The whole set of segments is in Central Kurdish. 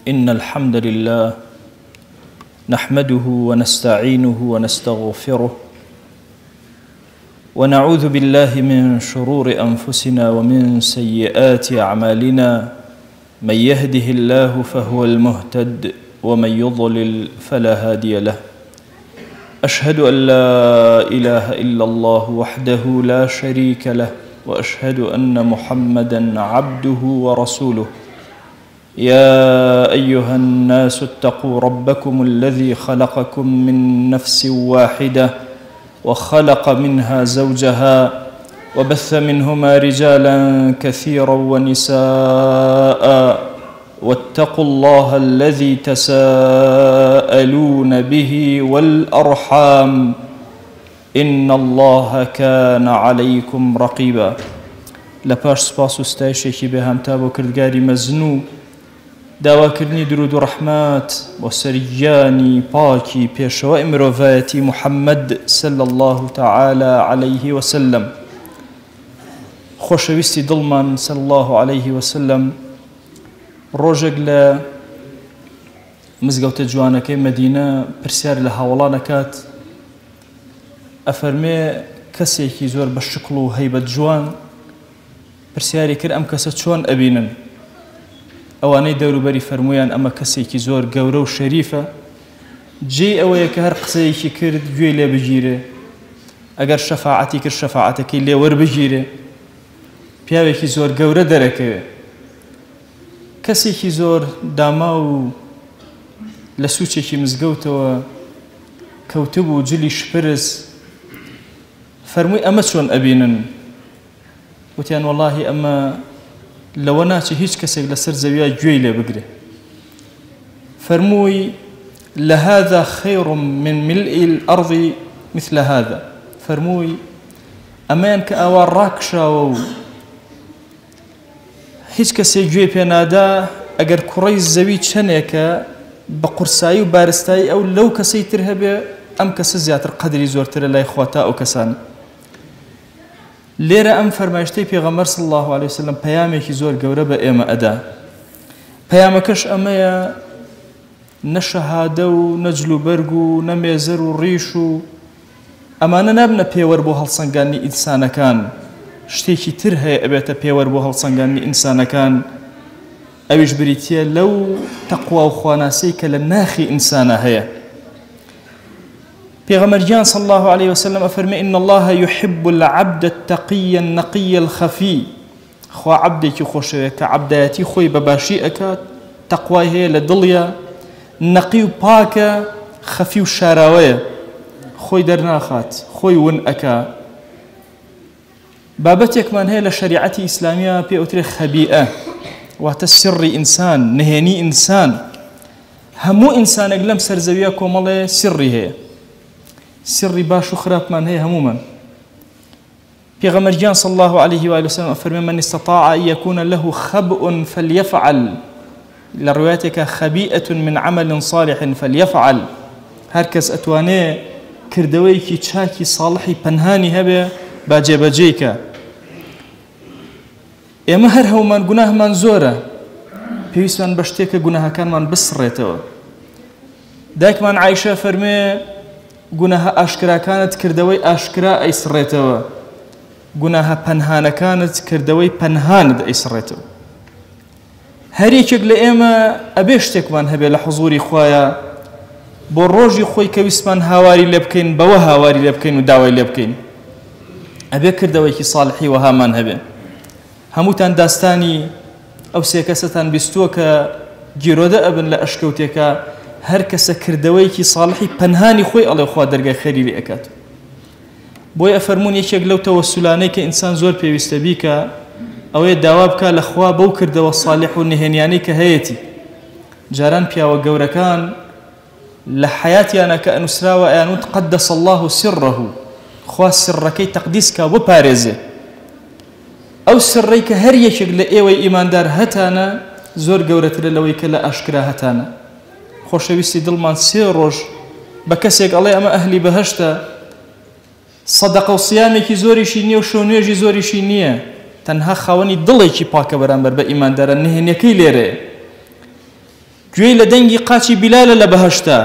إن الحمد لله نحمده ونستعينه ونستغفره ونعوذ بالله من شرور أنفسنا ومن سيئات أعمالنا من يهده الله فهو المهتد ومن يضلل فلا هادي له أشهد أن لا إله إلا الله وحده لا شريك له وأشهد أن محمدًا عبده ورسوله يا أيها الناس اتقوا ربكم الذي خلقكم من نفس واحدة وخلق منها زوجها وبث منهما رجالا كثيرا ونساء واتقوا الله الذي تساءلون به والأرحام إن الله كان عليكم رقيبا. لپاش سپاس و ستایشێکی بێهامتا بۆ کردگاری مەزنوو داواکردنی درود و ڕەحمات بۆ سەرگیانی پاکی پێشەوای مرۆڤایەتی محەممەد صلی الله تعالى عليه وسلم. خۆشەویستی دڵمان صلی الله عليه وسلم ڕۆژێک لە مزگەوتە جوانەکەی مەدینە پرسیار لە هاوڵان ئەکات، ئەفەرمێ کەسێکی زۆر بە شکڵ و هەیبەت جوان پرسیاری کرد ئەم کەسە چۆن ئەبینن؟ ئەوانەی دەوروبەری فەرمویان ئەمە کەسێکی زۆر گەورە و شەریفە، جێ ئەوەیە کە هەر قسەیەکی کرد گوێی لێ بگیرێ، ئەگەر شەفاعەتی کرد شەفاعەتەکەی لێ وەربگیرێ، پیاوێکی زۆر گەورە دەرەکەوێ، کەسێکی زۆر داما و لە سوچێکی مزگەوتەوە کەوتبوو جلی شپرس فەرمووی ئەمە چۆن ئەبینن؟ وتیان وەڵاهی ئەمە لەوە ناچێ هیچ کەسێک لەسەر زەویە گوێی لێ بگرێ. فەرمووی لهذا خير من ملء الأرض مثل هذا. فەرمووی ئەمەیان کە ئاوا ڕاکشاوە و هیچ کەسێک گوێ پێ نادا، ئەگەر کوڕەی زەوی چەندێکە بە قورسایی و بارستایی ئەو لەو کەسەی تر هەبێ، ئەم کەسە زیاتر قەدری زۆرترە لای خواتا ئەو کەسان. لێرە ئەم فەرمایشتەی پێغەمبەر صلی الله عليه وسلم پەیامێکی زۆر گەورە بە ئێمە ئەدا. پەیامەکەش ئەمەیە، نە شەهادە و نە جلوبەرگ و نە مێزەر و ڕیش و ئەمانە نابنە پێوەەر بۆ هەڵسەنگاندنی ئینسانەکان، شتێکی تر هەیە ئەبێتە پێوەەر بۆ هەڵسەنگاندنی ئینسانەکان، ئەویش بریتیە لەو تەقوا و خواناسەی کە لە ناخی ئینسانە هەیە. پێغەمبەرگیان صلی الله عليه وسلم ئەفەرمێ إن الله يحب العبد التقي النقي الخفي. خوا عبدێکی خۆشەوێت کە عەبدایەتی خۆی بەباشی ئەکات، تەقوای هەیە لە دڵیە، نەقی و پاکە، خەفی و شاراوەیە، خۆی دەرناخات، خۆی ون ئەکا. بابەتێکمان هەیە لە شەریعەتی ئیسلامیە پێوترێ خەبیئە، واتە سری ئینسان، نهێنی ئینسان. هەموو ئینسانێک لەم سەرزەویە کۆمەڵێ سری هەیە، سری باش و خراپمان هەیە هەمومان. پێغەمبەرگیان صلی الله عليه وآله وسلم ئەفەرمێ من استطاع أن يكون له خبء فليفعل. لە ڕوایەتێکە خەبیئة من عمل صالح فليفعل. هەر کەس ئەتوانێ کردەوەیەکی چاکی ساڵحی پەنهانی هەبێ با جێبەجێیکە. ئێمە هەر هەومان گوناهمان زۆرە، پێویستمان بە شتێکە گوناهەکانمان بسڕێتەوە. دایکمان عایشە فەرمێ گوناهە ئاشکراکانت کردەوەی ئاشکرا ئەیسڕێتەوە، گوناهە پەنهانەکانت کردەوەی پەنهانت ئەیسڕێتەوە. هەر یەکێک لە ئێمە ئەبێ شتێکمان هەبێ لە حوزوری خوایە بۆ ڕۆژی خۆی کە ویستمان هاواری لێ بکەین، بەوە هاواری لێ بکەین و داوای لێ بکەین. ئەبێ کردەوەیکی ساڵحی وەهامان هەبێ. هەمووتان داستانی ئەو سێ کەسەتان بیستووە کە گیرۆدە ئەبن لە ئەشکەوتێکە، هەر کەسە کردەوەیکی ساڵحی پەنهانی خۆی ئەڵێ خوا دەرگای خەیری لێ ئەکات. بۆی ئەفەرموون یەکێک لەو تەوەسولانەی کە ئینسان زۆر پێویستە بیکە ئەوەیە داوا بکە لە خوا بەو کردەوە ساڵح و نهێنیانەی کە هەیەی. جاران پیاوە گەورەکان لە حیاتیانە کە ئەنووسراوە ئەیانوت قەدەس الله سره، خوا سڕەکەی تەقدیس کا بپارێزێ. ئەو سڕەی کە هەر یەکێک لە ئێوەی ئیماندار هەتانە زۆر گەورەترە لەوەی کە لە ئاشکرا هەتانە. خۆشەویستی دڵمان سێ ڕۆژ بە کەسێک ئەڵێ ئەمە ئەهلی بەهەشتە، صدقه و صیامێکی زۆریشی نییە و شۆنوێژی زۆریشی نییە، تەنها خاوەنی دڵێکی پاکە بەرامبەر بە ئیماندارە نهێنیەکەی لێرەیە. گوێی لە دەنگی قاچی بیلالە لە بەهەشتا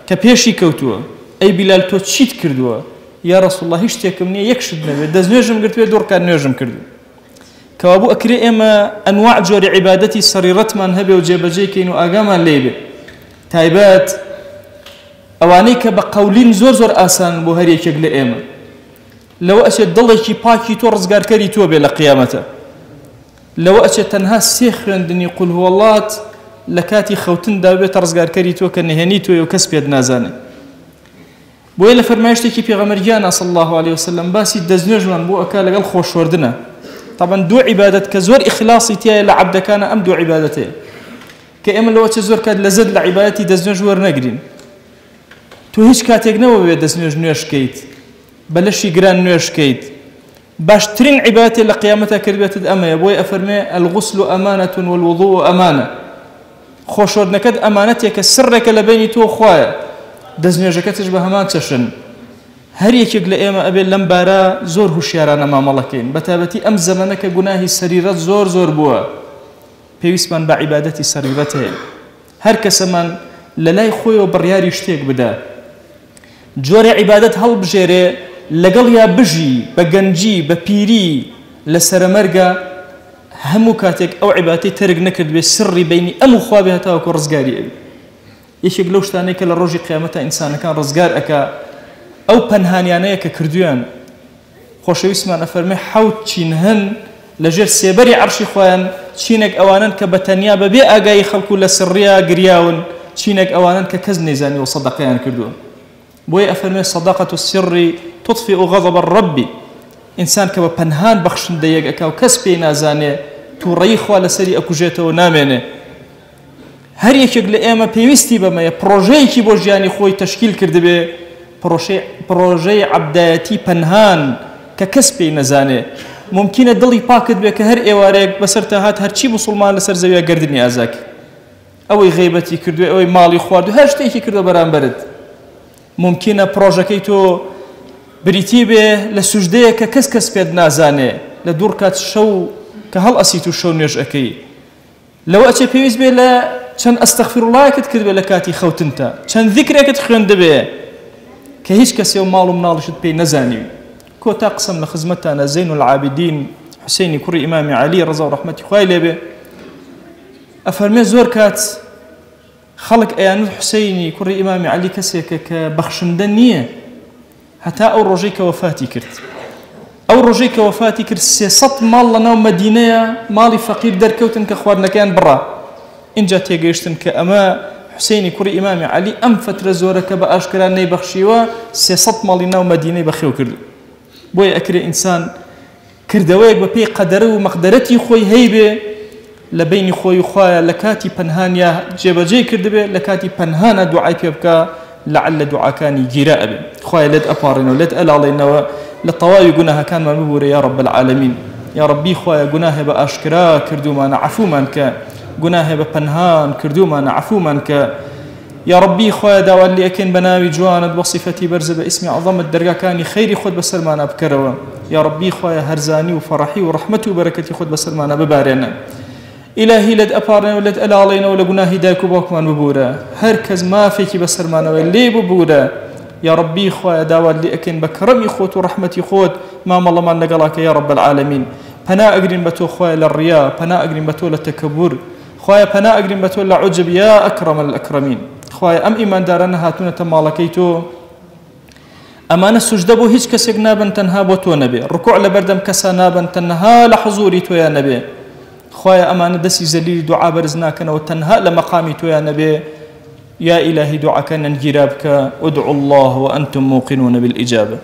کە پێشی کەوتووە ئەی بیلال تۆ چیت کردووە یا ڕەسوڵ الله هیچ شتێکم نییە یەک شت نەبێت دەست نوێژم گرتوێ دوڕکات نوێژم کردو کەوابوو ئەکرێ ئێمە ئەنواع جۆری عیبادەتی سەریڕەتمان هەبێ و جێبەجێکەین و ئاگامان لێ بێ تایبەت ئەوانەی کە بە قەولین زۆر زۆر ئاسان بۆ هەر یەکێک لە ئێمە لەوە ئەچێت دڵێکی پاکی تۆ ڕزگارکەری تۆ بێ لە قیامەتە لەوە ئەچێت تەنها سێ خوێندنی قول هو اللات لە کاتی خەوتندا بێتە ڕزگارکەری تۆ کە نهێنی تۆی و کەس پێت نازانێت بۆیە لە فەرمایشتێکی پێغەمبەرگیانە صلی الله عليه وسلم باسی دەستنوێژمان بۆ ئەکا لەگەڵ خۆشوەردنە طبعا دوو عیبادەت کە زۆر ئیخلاصی تایە لە عەبدەکانە ئەم دوو عیبادەتەیە کە ئێمە لەوە چە زۆر کات لەزەت لە عیبادەتی دەستنوێژ وەرنەگرین تۆ هیچ کاتێک نەوە بێ دەستنوێژ نوێشکەیت بەلەشی گران نوێشکەیت باشترین عیبادەتی لە قیامەتە کردبێتت ئەمەیە بۆی ئەفەرمێ الغسل ئەمانەة والوضوء ئەمانە خۆشوەردنەکەت ئەمانەتێکە سڕێکە لە بینی تۆ خوایە دەستنوێژەکەتش بە هەمان چەشن هەر یەکێک لە ئێمە ئەبێت لەم بارە زۆر هوشیارانە مامەڵەکەین بەتابەتی ئەم زەمانە کە گوناهی سەریرەت زۆر زۆر بووە پێویستمان بە عیبادەتی سەریرەت هەیە هەر کەسەمان لە لای خۆیەوە بڕیاری شتێک بدە جۆرە عیبادەت هەڵبژێرێ لەگەڵ یا بژی بە گەنجی بە پیری لە سەرەمەرگە هەموو کاتێک ئەو عیبادەتی تەرک نەکرد بێ سڕی بینی ئەموو خوا بێ هەتاوەکو ڕزگاری ئەوی یەکێک لەو شتانەی کە لە ڕۆژی قیامەتە ئینسانەکان ڕزگار ئەکا ئەو پەنهانیانەیە کە کردویان خۆشەویستمان ئەفەرمێ حەوت چین هەن لەژێر سێبەری عەرشی خۆیان چینێک ئەوانن کە بەتەنیا بەبێ ئاگایی خەڵکو لە سڕیا گریاون چینێک ئەوانن کە کەس نەیزانی و سەدەقەیان کردووە بۆیە ئەفەرمێ صەدەقەة السر تطفئ غضب الرب ئینسان کە بە پەنهان بەخشندەیەک ئەکا و کەس پێی نازانێ تووڕەیی خوا لەسەری ئەکوژێتەوە نامێنێ هەر یەکێک لە ئێمە پێویستی بەمەیە پرۆژەیەکی بۆ ژیانی خۆی تەشکیل کردبێ پرۆژەی عەبدایەتی پەنهان کە کەس پێی نەزانێ ممکنە دڵی پاکت بێ کە هەر ئێوارەیەک بەسەرتا هات هەرچی مسلمان لەسەر زەویە گەردنی ئازاکە ئەوەی غیبەتی کردوێ ئەوەی ماڵی خواردو هەر شتێکی کردو بەرامبەرت ممکنە پرۆژەکەی تۆ بریتی بێ لە سوژدەیە کە کەس پێت نازانێ لە دوور کات شەو کە هەڵ ئەسیت و شەو نوێژ ئەەکەی لەوە ئەچێ پێویست بێ لە چەند ئەستەغفیرڵڵاهێکت کرد بێ لە کاتی خەوتنتە چەند ذیکرێکت خوێندە بێ کە هیچ کەسێ و ماڵ و مناڵشت پێی نەزانی کۆتا قسم لە خزمەتانە زین العابدین حوسێنی کوڕی ئیمامی عەلی ڕەزا و ڕەحمەتی خوای لێبێ ئەفەرمێ زۆر کات خەڵک ئەیانوت حوسێنی کوڕی ئیمامی عەلی کەسێکە کە بەخشندە نییە هەتا ئەو ڕۆژەی کە وەفاتی کرد ئەو ڕۆژەی کە وەفاتی کرد 300 ماڵ لەناو مەدینەیە ماڵی فەقیر دەرکەوتن کە خواردنەکەیان بڕا اینجا تێگەیشتن کە ئەمە حوسێنی کوڕی ئیمامی عەلی ئەم فترە زۆرەکە بە ئاشکرا نەیبەخشیوە 300 ماڵی ناو مەدینەی بەخێو کرد بۆیە ئەکرێ ئینسان کردەوەیەک بە پێی قەدەرە و مەقدەرەتی خۆی هەیبێ لە بینی خۆی و خوایە لە کاتی پەنهانیا جێبەجێ کردبێ لە کاتی پەنهانە دوعای پێ بکە لعل دوعاکانی گیرە ئەبێ خوایە لێت ئەپاڕێنەوە لێت ئەلاڵێنەوە لە تەواوی گوناهەکانمان ببوورە یا رب العالمین یا ربی خوایە گوناهێ بە ئاشکرا کردومانە عەفومان کە گوناهێ بە پەنهان کردومانە عەفومان کە یا ربی خوایە داوات لێ ئەکەین بە ناوی جوانت بە صیفەتی بەرزە بە ئیسمی عەظەمت دەرگاکانی خەیری خۆت بەسەرمانە بکەرەوە یا ربی خوایە هەرزانی و فەڕەحی و ڕەحمەت و بەرەکەتی خۆت بەسەرمانە ببارێنە إلهي لد أبارنا ولد ألا علينا ولا جناه دايك وباكمان ببورا هركز ما فيك بسرمانا واللي ببورا يا ربي خويا داود لي أكن بكرمي خوت ورحمتي خوت ما الله ما نقلاك يا رب العالمين فنا أقرن بتو خويا للرياء فنا أقرن بتو للتكبر خويا فنا أقرن بتو للعجب يا أكرم الأكرمين خويا أم إيمان دارنا هاتونا تمالكيتو أمان السجدة بو هيج كسيق نابا تنها بوتو نبي ركوع لبردم كسا نابا تنها لحضوري تو يا نبي خويا أمان دسي زليل دعاء برزناكنا وتنهى لمقامي تو يا نبي يا إلهي دعاء كان نجرابك ادعوا الله وأنتم موقنون بالإجابة